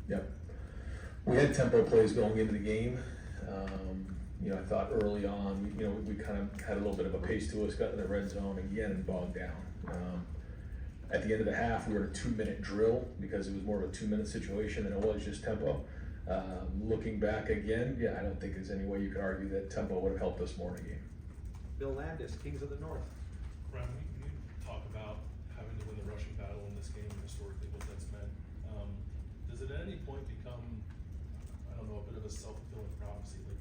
Yep. We had tempo plays going into the game. I thought early on, we kind of had a little bit of a pace to us, got in the red zone again and bogged down. At the end of the half, we were in a 2-minute drill because it was more of a 2-minute situation than it was just tempo. Looking back again, I don't think there's any way you could argue that tempo would have helped us more in the game. Bill Landis, Kings of the North. Brian, we talk about having to win the rushing battle in this game and historically what that's meant. Does it at any point become, I don't know, a bit of a self-fulfilling prophecy? Like,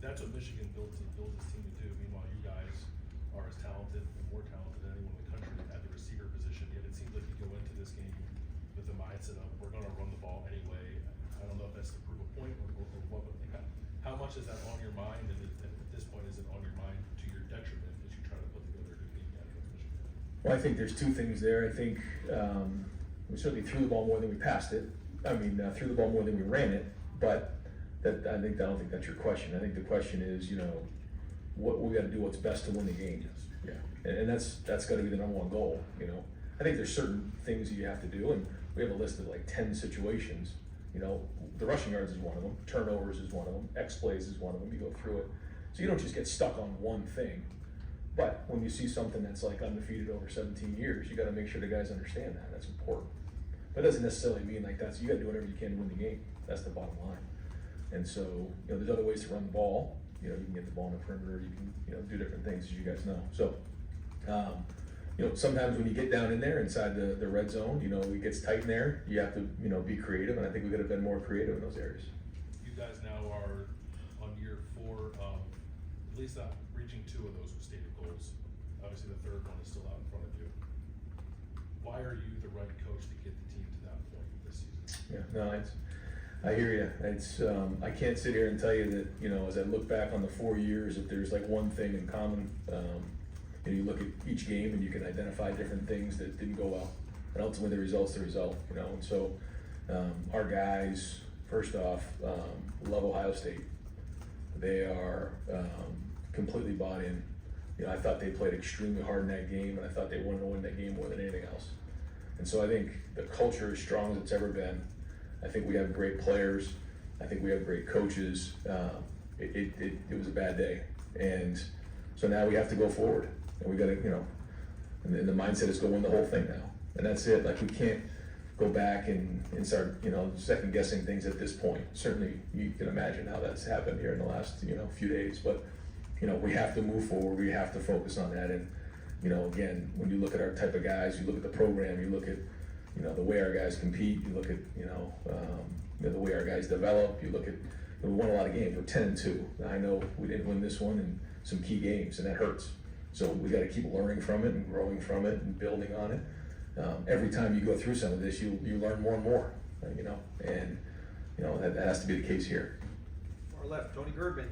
that's what Michigan built his team to do. Meanwhile, you guys are as talented and more talented than anyone in the country at the receiver position. Yet it seems like you go into this game with the mindset of we're going to run the ball anyway. I don't know if that's to prove a point or what, but like, how much is that on your mind? And at this point, is it on your mind to your detriment as you try to put together a good game against Michigan? Well, I think there's two things there. I think we certainly threw the ball more than we passed it. Threw the ball more than we ran it, but I don't think that's your question. I think the question is, what we got to do what's best to win the game. Yeah, and that's got to be the number one goal. I think there's certain things that you have to do, and we have a list of like 10 situations. The rushing yards is one of them, turnovers is one of them, X plays is one of them. You go through it, so you don't just get stuck on one thing. But when you see something that's like undefeated over 17 years, you got to make sure the guys understand that. That's important. That doesn't necessarily mean like you got to do whatever you can to win the game. That's the bottom line. And so, there's other ways to run the ball. You can get the ball in the perimeter. You can, do different things, as you guys know. So, sometimes when you get down in there inside the red zone, it gets tight in there. You have to, be creative, and I think we could have been more creative in those areas. You guys now are on year 4 of at least reaching 2 of those stated goals. Obviously, the third one is still out in front of you. Why are you the right coach to get the team to that point this season? Yeah, no, I hear you. It's I can't sit here and tell you that as I look back on the 4 years, if there's like one thing in common. And you look at each game and you can identify different things that didn't go well, and ultimately the result's the result. And so our guys, first off, love Ohio State. They are completely bought in. I thought they played extremely hard in that game, and I thought they wanted to win that game more than anything else. And so I think the culture is strong as it's ever been. I think we have great players. I think we have great coaches. It was a bad day, and so now we have to go forward, and we got to, and the mindset is go win the whole thing now, and that's it. Like, we can't go back and start, second guessing things at this point. Certainly, you can imagine how that's happened here in the last, few days, but we have to move forward. We have to focus on that, and again, when you look at our type of guys, you look at the program, you look at the way our guys compete, you look at the way our guys develop, you look at, we won a lot of games. We're 10-2. I know we didn't win this one in some key games, and that hurts. So we got to keep learning from it and growing from it and building on it. Every time you go through some of this, you learn more and more, and that has to be the case here. Far left, Tony Girdman.